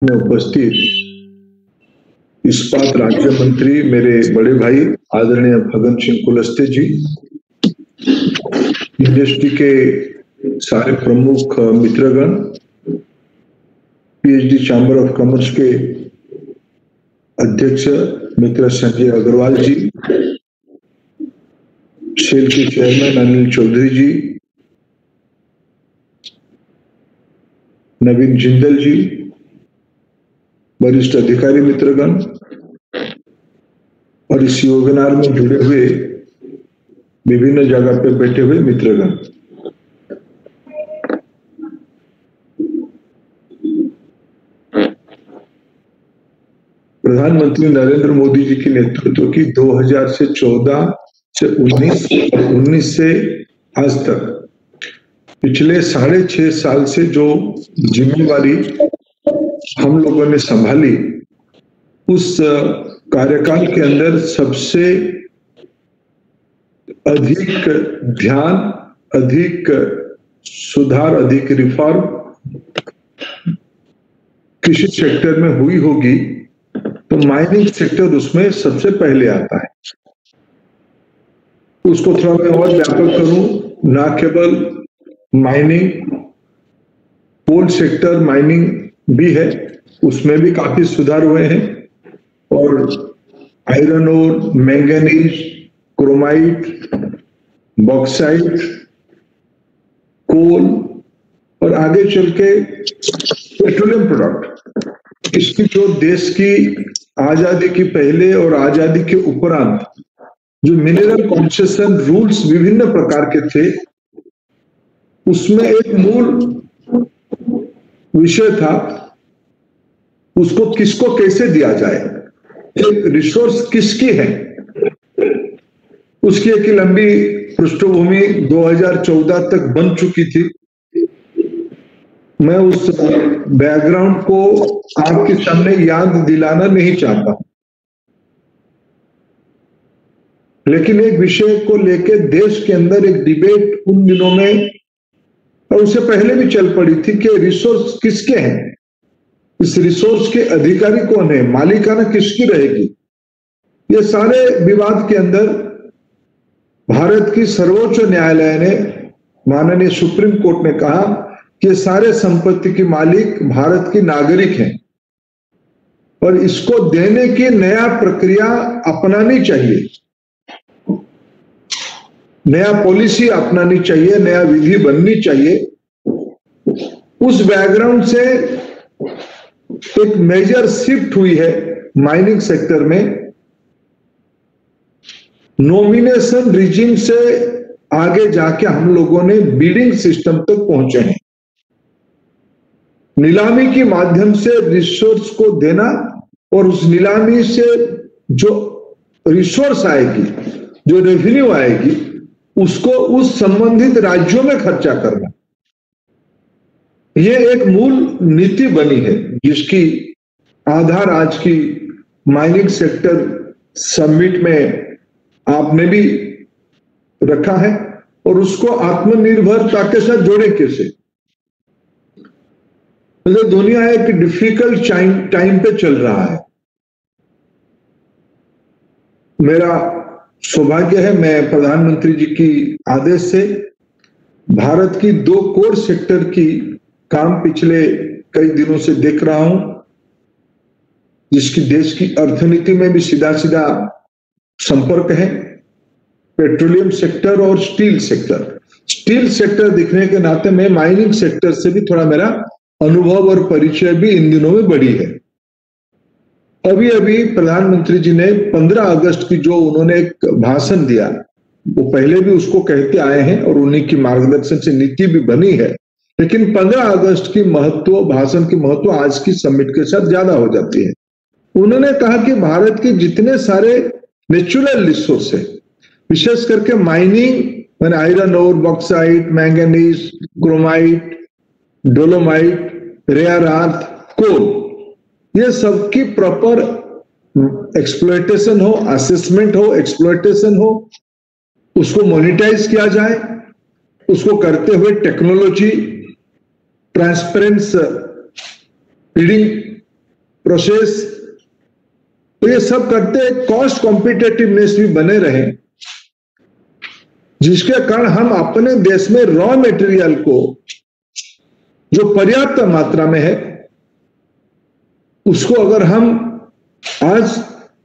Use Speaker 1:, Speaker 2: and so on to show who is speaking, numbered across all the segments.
Speaker 1: में उपस्थित इस्पात राज्य मंत्री मेरे बड़े भाई आदरणीय भगन सिंह कुलस्ते जी, इंडस्ट्री के सारे प्रमुख मित्रगण, पीएचडी चैम्बर ऑफ कॉमर्स के अध्यक्ष मित्र संजय अग्रवाल जी, सेल के चेयरमैन अनिल चौधरी जी, नवीन जिंदल जी, वरिष्ठ अधिकारी मित्रगण और इस वेबिनार में जुड़े हुए विभिन्न जगह पे बैठे हुए मित्रगण, प्रधानमंत्री नरेंद्र मोदी जी के नेतृत्व की 2014 से 19 से आज तक पिछले 6.5 साल से जो जिम्मेवारी हम लोगों ने संभाली, उस कार्यकाल के अंदर सबसे अधिक ध्यान, अधिक सुधार, अधिक रिफॉर्म कृषि सेक्टर में हुई होगी तो माइनिंग सेक्टर उसमें सबसे पहले आता है। उसको थोड़ा मैं और व्यापक करूं, ना केवल माइनिंग, कोल सेक्टर माइनिंग भी है, उसमें भी काफी सुधार हुए हैं, और iron ore, manganese, chromite, bauxite, coal और आगे चल के पेट्रोलियम प्रोडक्ट, इसकी जो देश की आजादी की पहले और आजादी के उपरांत जो मिनरल कंसेशन रूल्स विभिन्न प्रकार के थे, उसमें एक मूल विषय था, उसको किसको कैसे दिया जाए, एक रिसोर्स किसकी है, उसकी एक लंबी पृष्ठभूमि 2014 तक बन चुकी थी। मैं उस बैकग्राउंड को आपके सामने याद दिलाना नहीं चाहता, लेकिन एक विषय को लेकर देश के अंदर एक डिबेट उन दिनों में और उससे पहले भी चल पड़ी थी कि रिसोर्स किसके हैं, इस रिसोर्स के अधिकारी कौन है, मालिकाना किसकी रहेगी। ये सारे विवाद के अंदर भारत की सर्वोच्च न्यायालय ने, माननीय सुप्रीम कोर्ट ने कहा कि सारे संपत्ति की मालिक भारत की नागरिक हैं और इसको देने की नया प्रक्रिया अपनानी चाहिए, नया पॉलिसी अपनानी चाहिए, नया विधि बननी चाहिए। उस बैकग्राउंड से एक मेजर शिफ्ट हुई है माइनिंग सेक्टर में। नॉमिनेशन रिजिम से आगे जाके हम लोगों ने बिडिंग सिस्टम तक पहुंचे हैं। नीलामी के माध्यम से रिसोर्स को देना और उस नीलामी से जो रिसोर्स आएगी, जो रेवेन्यू आएगी, उसको उस संबंधित राज्यों में खर्चा करना, यह एक मूल नीति बनी है, जिसकी आधार आज की माइनिंग सेक्टर समिट में आपने भी रखा है, और उसको आत्मनिर्भरता के साथ जोड़े कैसे। मतलब दुनिया एक डिफिकल्ट टाइम पे चल रहा है। मेरा सौभाग्य है, मैं प्रधानमंत्री जी की आदेश से भारत की 2 कोर सेक्टर की काम पिछले कई दिनों से देख रहा हूं, जिसकी देश की अर्थनीति में भी सीधा सीधा संपर्क है। पेट्रोलियम सेक्टर और स्टील सेक्टर। स्टील सेक्टर दिखने के नाते मैं माइनिंग सेक्टर से भी थोड़ा मेरा अनुभव और परिचय भी इन दिनों में बढ़ी है। अभी अभी प्रधानमंत्री जी ने 15 अगस्त की जो उन्होंने एक भाषण दिया, वो पहले भी उसको कहते आए हैं और उन्हीं की मार्गदर्शन से नीति भी बनी है, लेकिन 15 अगस्त की महत्व, भाषण की महत्व आज की समिट के साथ ज्यादा हो जाती है। उन्होंने कहा कि भारत के जितने सारे नेचुरल रिसोर्स है, विशेष करके माइनिंग, मैंने iron ore, bauxite, manganese, chromite, dolomite, rare earth, coal, ये सबकी प्रॉपर एक्सप्लॉयटेशन हो, असेसमेंट हो, एक्सप्लॉयटेशन हो, उसको मोनेटाइज किया जाए, उसको करते हुए टेक्नोलॉजी, ट्रांसपेरेंस बिडिंग प्रोसेस, तो ये सब करते कॉस्ट कॉम्पिटिटिवनेस भी बने रहे, जिसके कारण हम अपने देश में रॉ मटेरियल को जो पर्याप्त मात्रा में है उसको अगर हम आज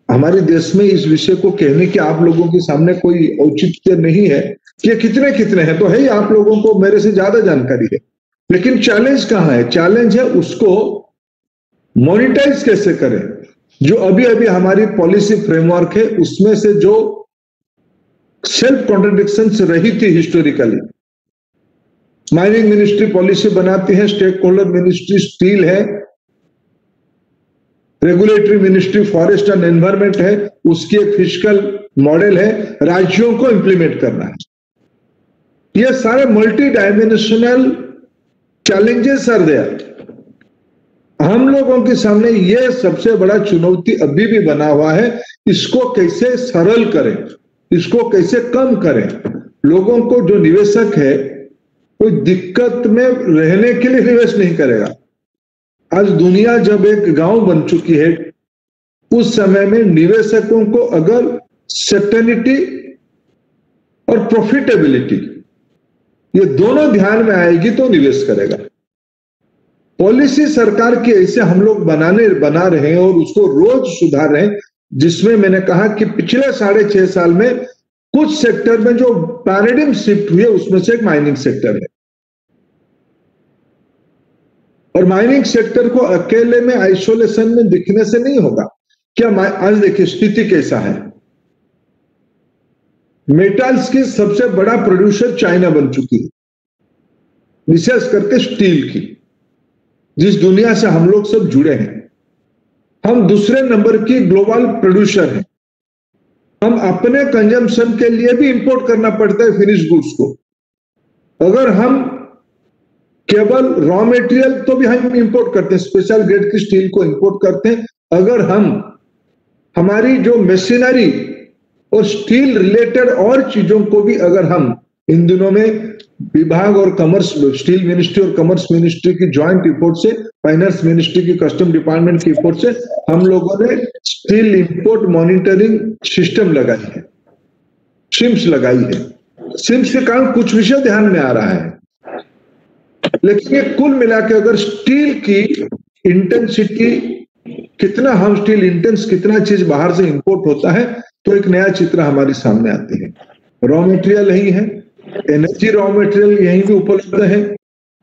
Speaker 1: हमारे देश में इस विषय को कहने की आप लोगों के सामने कोई औचित्य नहीं है कि ये कितने कितने हैं, तो है ही, आप लोगों को मेरे से ज्यादा जानकारी है, लेकिन चैलेंज कहां है? चैलेंज है उसको मोनिटाइज कैसे करें। जो अभी अभी हमारी पॉलिसी फ्रेमवर्क है उसमें से जो सेल्फ कॉन्ट्रडिक्शंस रही थी हिस्टोरिकली, माइनिंग मिनिस्ट्री पॉलिसी बनाती है, स्टेक होल्डर मिनिस्ट्री स्टील है, regulatory ministry forest and environment है, उसकी एक फिस्कल मॉडल है, राज्यों को इंप्लीमेंट करना है। ये सारे multi dimensional challenges are there. हम लोगों के सामने ये सबसे बड़ा चुनौती अभी भी बना हुआ है, इसको कैसे सरल करें, इसको कैसे कम करें। लोगों को जो निवेशक है कोई दिक्कत में रहने के लिए निवेश नहीं करेगा। आज दुनिया जब एक गांव बन चुकी है, उस समय में निवेशकों को अगर सर्टेनिटी और प्रॉफिटेबिलिटी ये दोनों ध्यान में आएगी तो निवेश करेगा। पॉलिसी सरकार की ऐसे हम लोग बना रहे हैं और उसको रोज सुधार रहे हैं, जिसमें मैंने कहा कि पिछले 6.5 साल में कुछ सेक्टर में जो पैराडिम शिफ्ट हुई है उसमें से एक माइनिंग सेक्टर है। और माइनिंग सेक्टर को अकेले में आइसोलेशन में दिखने से नहीं होगा। क्या आज देखिए स्थिति कैसा है, मेटल्स की सबसे बड़ा प्रोड्यूसर चाइना बन चुकी है, विशेष करके स्टील की, जिस दुनिया से हम लोग सब जुड़े हैं। हम दूसरे नंबर की ग्लोबल प्रोड्यूसर हैं। हम अपने कंजम्पशन के लिए भी इंपोर्ट करना पड़ता है फिनिश गुड्स को। अगर हम केवल रॉ मटेरियल तो भी हम इंपोर्ट करते हैं, स्पेशल ग्रेड की स्टील को इंपोर्ट करते हैं। अगर हम हमारी जो मशीनरी और स्टील रिलेटेड और चीजों को भी अगर हम इन दिनों में विभाग और कॉमर्स, स्टील मिनिस्ट्री और कॉमर्स मिनिस्ट्री की ज्वाइंट रिपोर्ट से, फाइनेंस मिनिस्ट्री की कस्टम डिपार्टमेंट की रिपोर्ट से हम लोगों ने स्टील इंपोर्ट मॉनिटरिंग सिस्टम लगाई है, सिम्स लगाई है। सिम्स के कारण कुछ विषय ध्यान में आ रहा है, लेकिन ये कुल मिला के अगर स्टील की इंटेंसिटी कितना, हम स्टील इंटेंस कितना चीज बाहर से इंपोर्ट होता है, तो एक नया चित्र हमारे सामने आती है। रॉ मटेरियल यही है, एनर्जी रॉ मटेरियल यहीं भी उपलब्ध है,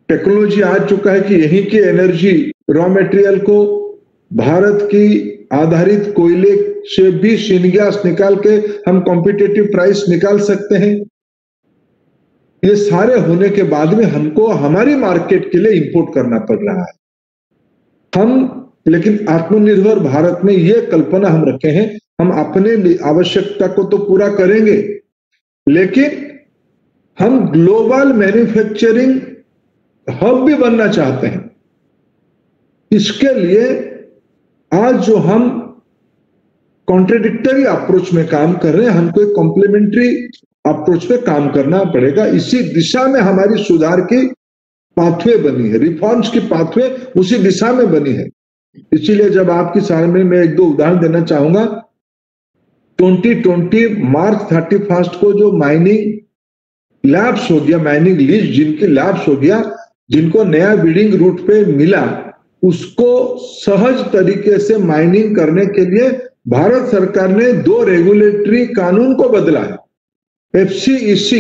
Speaker 1: टेक्नोलॉजी आ चुका है कि यहीं की एनर्जी रॉ मटेरियल को भारत की आधारित कोयले से भी शिनगैस निकाल के हम कॉम्पिटिटिव प्राइस निकाल सकते हैं। ये सारे होने के बाद में हमको हमारी मार्केट के लिए इंपोर्ट करना पड़ रहा है। हम लेकिन आत्मनिर्भर भारत में ये कल्पना हम रखे हैं, हम अपने आवश्यकता को तो पूरा करेंगे, लेकिन हम ग्लोबल मैन्युफैक्चरिंग हब भी बनना चाहते हैं। इसके लिए आज जो हम कॉन्ट्रडिक्टरी अप्रोच में काम कर रहे हैं, हमको एक कॉम्प्लीमेंट्री अप्रोच पे काम करना पड़ेगा। इसी दिशा में हमारी सुधार की पाथवे बनी है, रिफॉर्म्स की पाथवे उसी दिशा में बनी है। इसीलिए जब आपके सामने मैं एक दो उदाहरण देना चाहूंगा। 2020 मार्च 31 को जो माइनिंग लैप्स हो गया, माइनिंग लीज जिनकी लैप्स हो गया, जिनको नया बिडिंग रूट पे मिला, उसको सहज तरीके से माइनिंग करने के लिए भारत सरकार ने 2 रेगुलेटरी कानून को बदला है। FCEC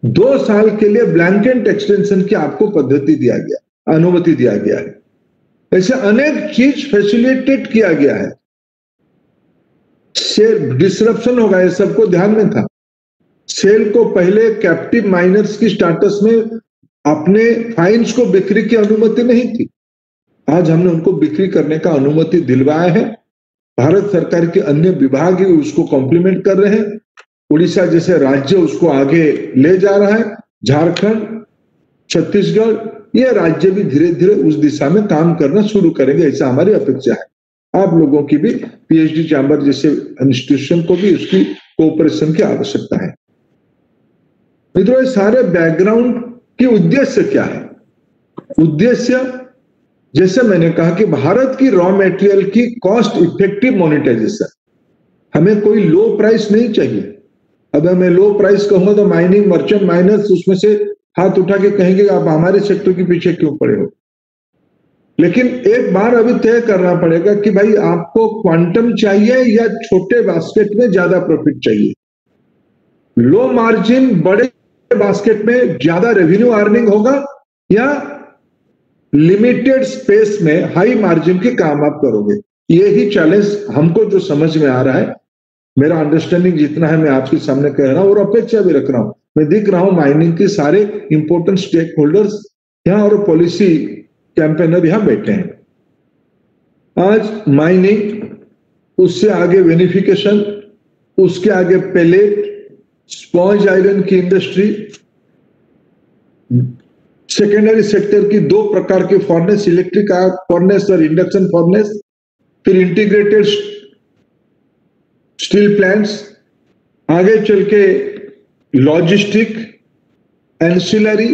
Speaker 1: 2 साल के लिए ब्लैंकेट एक्सटेंशन की आपको पद्धति दिया गया, अनुमति दिया गया है। ऐसे अनेक चीज फैसिलिटेट किया गया है। सेल डिसरप्शन होगा, ये सबको ध्यान में था। सेल को पहले कैप्टिव माइनर्स की स्टाटस में अपने फाइन्स को बिक्री की अनुमति नहीं थी, आज हमने उनको बिक्री करने का अनुमति दिलवाया है। भारत सरकार के अन्य विभाग उसको कॉम्प्लीमेंट कर रहे हैं। उड़ीसा जैसे राज्य उसको आगे ले जा रहा है, झारखंड, छत्तीसगढ़, ये राज्य भी धीरे धीरे उस दिशा में काम करना शुरू करेंगे, ऐसा हमारी अपेक्षा है। आप लोगों की भी, PhD चैम्बर जैसे इंस्टीट्यूशन को भी उसकी कोऑपरेशन की आवश्यकता है। मित्रों, सारे बैकग्राउंड की उद्देश्य क्या है? उद्देश्य जैसे मैंने कहा कि भारत की रॉ मटेरियल की कॉस्ट इफेक्टिव मोनेटाइजेशन, हमें कोई लो प्राइस नहीं चाहिए। अगर मैं लो प्राइस कहूंगा तो माइनिंग मर्चेंट माइनर्स उसमें से हाथ उठा के कहेंगे आप हमारे सेक्टर के पीछे क्यों पड़े हो। लेकिन एक बार अभी तय करना पड़ेगा कि भाई आपको क्वांटम चाहिए या छोटे बास्केट में ज्यादा प्रॉफिट चाहिए। लो मार्जिन बड़े बास्केट में ज्यादा रेवेन्यू अर्निंग होगा या लिमिटेड स्पेस में हाई मार्जिन के काम आप करोगे। यही चैलेंज हमको जो समझ में आ रहा है, मेरा अंडरस्टैंडिंग जितना है मैं आपके सामने कह रहा हूं और अपेक्षा भी रख रहा हूं। मैं दिख रहा हूं माइनिंग के सारे इंपॉर्टेंट स्टेक होल्डर्स यहां और पॉलिसी कैंपेनर यहां बैठे हैं। आज माइनिंग, उससे आगे वेनिफिकेशन, उसके आगे पेलेट, स्पॉन्ज आयरन की इंडस्ट्री, सेकेंडरी सेक्टर की दो प्रकार के फर्नेस, इलेक्ट्रिक फर्नेस और इंडक्शन फर्नेस, फिर इंटीग्रेटेड स्टील प्लांट्स, आगे चल के logistic, ancillary,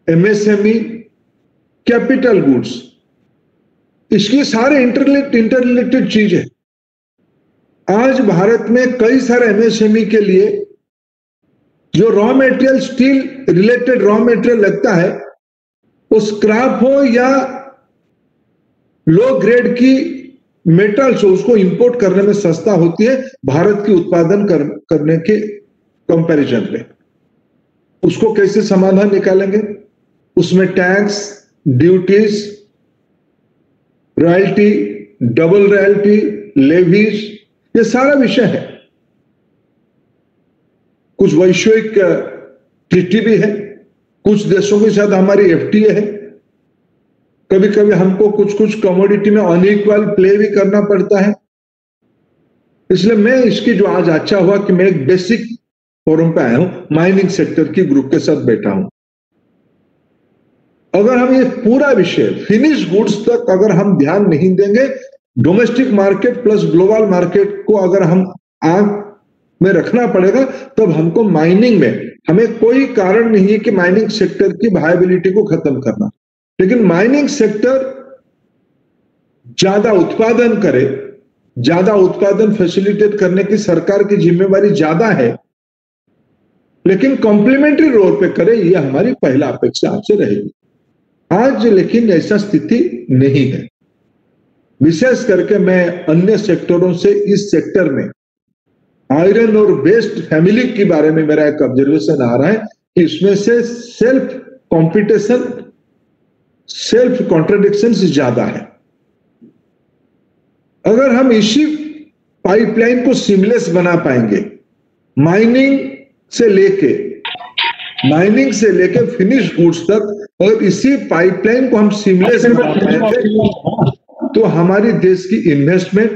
Speaker 1: MSME, capital goods, इसकी सारे इंटररिलेटेड चीज है। आज भारत में कई सारे एमएसएमई के लिए जो raw material, steel related raw material लगता है, वो स्क्रैप हो या लो ग्रेड की मेटल्स हो, उसको इंपोर्ट करने में सस्ता होती है भारत की उत्पादन करने के कंपैरिजन पे। उसको कैसे समाधान निकालेंगे? उसमें tax, duties, royalty, double royalty, levies, ये सारा विषय है। कुछ वैश्विक ट्रीटी भी है, कुछ देशों के साथ हमारी एफटीए है। कभी कभी हमको कुछ कुछ कमोडिटी में अनइक्वल प्ले भी करना पड़ता है। इसलिए मैं इसकी जो आज अच्छा हुआ कि मैं एक बेसिक फोरम पे आया हूं, माइनिंग सेक्टर की ग्रुप के साथ बैठा हूं। अगर हम ये पूरा विषय फिनिश गुड्स तक अगर हम ध्यान नहीं देंगे, domestic market plus global market को अगर हम आंख में रखना पड़ेगा, तब हमको माइनिंग में, हमें कोई कारण नहीं है कि माइनिंग सेक्टर की वायबिलिटी को खत्म करना, लेकिन माइनिंग सेक्टर ज्यादा उत्पादन करे, ज्यादा उत्पादन फैसिलिटेट करने की सरकार की जिम्मेवारी ज्यादा है, लेकिन कॉम्प्लीमेंट्री रोल पे करे, यह हमारी पहला अपेक्षा आपसे रहेगी। आज लेकिन ऐसा स्थिति नहीं है। विशेष करके मैं अन्य सेक्टरों से इस सेक्टर में आयरन और वेस्ट फैमिली के बारे में मेरा एक ऑब्जर्वेशन आ रहा है कि इसमें से सेल्फ कंपटीशन, सेल्फ कॉन्ट्रडिक्शन ज्यादा है। अगर हम इसी पाइपलाइन को सीमलेस बना पाएंगे, माइनिंग से लेके फिनिश गुड्स तक, और इसी पाइपलाइन को हम सीमलेस बना पाएंगे, तो हमारी देश की इन्वेस्टमेंट,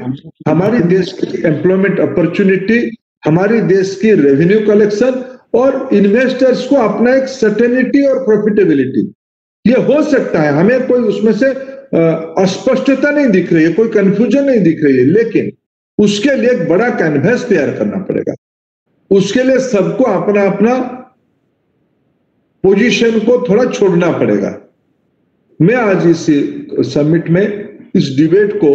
Speaker 1: हमारी देश की एम्प्लॉयमेंट अपॉर्चुनिटी, हमारी देश की रेवेन्यू कलेक्शन और इन्वेस्टर्स को अपना एक सर्टेनिटी और प्रॉफिटेबिलिटी, ये हो सकता है। हमें कोई उसमें से अस्पष्टता नहीं दिख रही है, कोई कंफ्यूजन नहीं दिख रही है, लेकिन उसके लिए एक बड़ा कैनवस तैयार करना पड़ेगा। उसके लिए सबको अपना अपना पोजीशन को थोड़ा छोड़ना पड़ेगा। मैं आज इस समिट में इस डिबेट को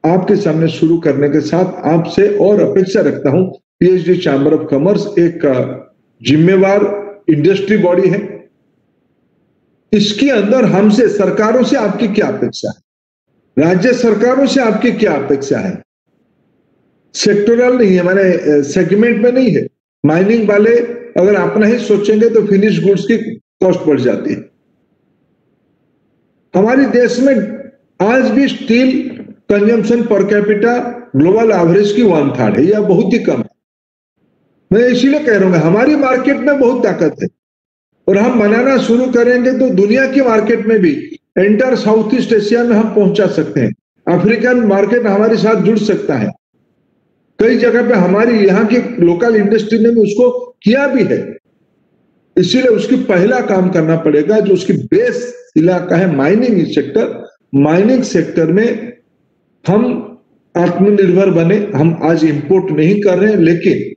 Speaker 1: आपके सामने शुरू करने के साथ आपसे और अपेक्षा रखता हूं। पीएचडी चैंबर ऑफ कॉमर्स एक जिम्मेवार इंडस्ट्री बॉडी है। इसके अंदर हमसे, सरकारों से आपकी क्या अपेक्षा है, राज्य सरकारों से आपकी क्या अपेक्षा है? सेक्टोरल नहीं है, माने सेगमेंट में नहीं है। माइनिंग वाले अगर अपना ही सोचेंगे तो फिनिश गुड्स की कॉस्ट बढ़ जाती है। हमारे देश में आज भी steel consumption per capita global average की 1/3 है, यह बहुत ही कम है। मैं इसीलिए कह रहा हूं हमारी मार्केट में बहुत ताकत है, और हम बनाना शुरू करेंगे तो दुनिया की मार्केट में भी, एंटर साउथ ईस्ट एशिया में हम पहुंचा सकते हैं। अफ्रीकन मार्केट हमारे साथ जुड़ सकता है। कई जगह पे हमारी यहाँ की लोकल इंडस्ट्री ने भी उसको किया भी है। इसीलिए उसकी पहला काम करना पड़ेगा, जो उसकी बेस इलाका है माइनिंग सेक्टर। माइनिंग सेक्टर में हम आत्मनिर्भर बने। हम आज इंपोर्ट नहीं कर रहे हैं, लेकिन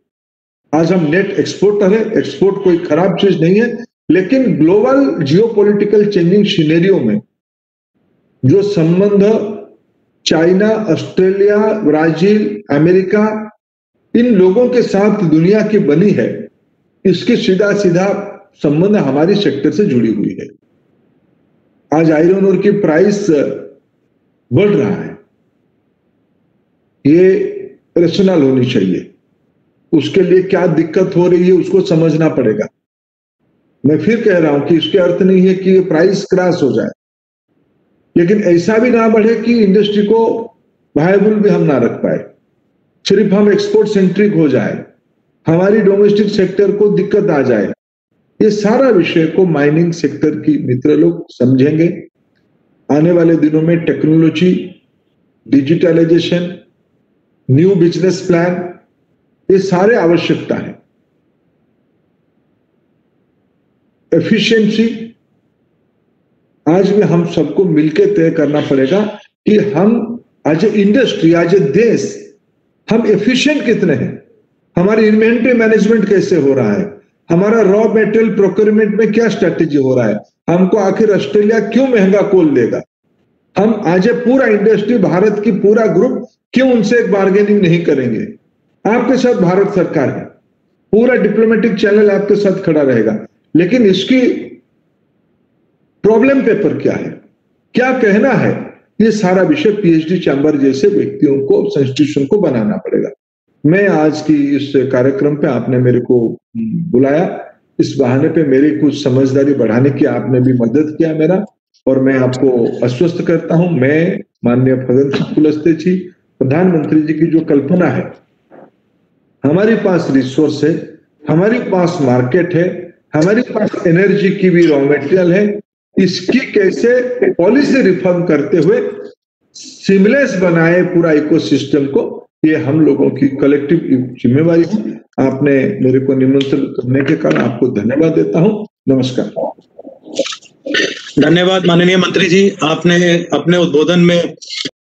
Speaker 1: आज हम नेट एक्सपोर्टर है। एक्सपोर्ट कोई खराब चीज नहीं है, लेकिन ग्लोबल जियोपॉलिटिकल चेंजिंग सिनेरियो में जो संबंध चाइना, ऑस्ट्रेलिया, ब्राजील, अमेरिका, इन लोगों के साथ दुनिया की बनी है, इसके सीधा सीधा संबंध हमारी सेक्टर से जुड़ी हुई है। आज आयरन ओर की प्राइस बढ़ रहा है, ये रेशनल होनी चाहिए। उसके लिए क्या दिक्कत हो रही है उसको समझना पड़ेगा। मैं फिर कह रहा हूं कि इसके अर्थ नहीं है कि ये प्राइस क्रैश हो जाए, लेकिन ऐसा भी ना बढ़े कि इंडस्ट्री को वायबल भी हम ना रख पाए, सिर्फ हम एक्सपोर्ट सेंट्रिक हो जाए, हमारी डोमेस्टिक सेक्टर को दिक्कत आ जाए। ये सारा विषय को माइनिंग सेक्टर की मित्र लोग समझेंगे। आने वाले दिनों में technology, digitalisation, new business plan, ये सारे आवश्यकता है। एफिशिएंसी आज भी हम सबको मिलकर तय करना पड़ेगा कि हम as a industry, as a देश, हम एफिशिएंट कितने हैं, हमारी इन्वेंटरी मैनेजमेंट कैसे हो रहा है, हमारा रॉ मेटेरियल प्रोक्योरमेंट में क्या स्ट्रेटेजी हो रहा है, हमको आखिर ऑस्ट्रेलिया क्यों महंगा कोल देगा, हम आज पूरा इंडस्ट्री, भारत की पूरा ग्रुप क्यों उनसे एक बार्गेनिंग नहीं करेंगे। आपके साथ भारत सरकार है, पूरा डिप्लोमेटिक चैनल आपके साथ खड़ा रहेगा, लेकिन इसकी प्रॉब्लम पेपर क्या है, क्या कहना है, ये सारा विषय पीएचडी चैम्बर जैसे व्यक्तियों को, संस्टिट्यूशन को बनाना पड़ेगा। मैं आज की इस कार्यक्रम पे आपने मेरे को बुलाया, इस बहाने पे मेरी कुछ समझदारी बढ़ाने की आपने भी मदद किया मेरा, और मैं आपको आश्वस्त करता हूं, मैं माननीय फग्गन सिंह कुलस्ते जी, प्रधानमंत्री जी की जो कल्पना है, हमारे पास रिसोर्स है, हमारे पास मार्केट है, हमारे पास एनर्जी की भी रॉ मटेरियल है, इसकी कैसे पॉलिसी रिफॉर्म करते हुए सीमलेस बनाए पूरा इकोसिस्टम को, ये हम लोगों की कलेक्टिव जिम्मेवारी है। आपने मेरे को निमंत्रण करने के कारण आपको धन्यवाद देता हूं। नमस्कार।
Speaker 2: धन्यवाद माननीय मंत्री जी, आपने अपने उद्बोधन में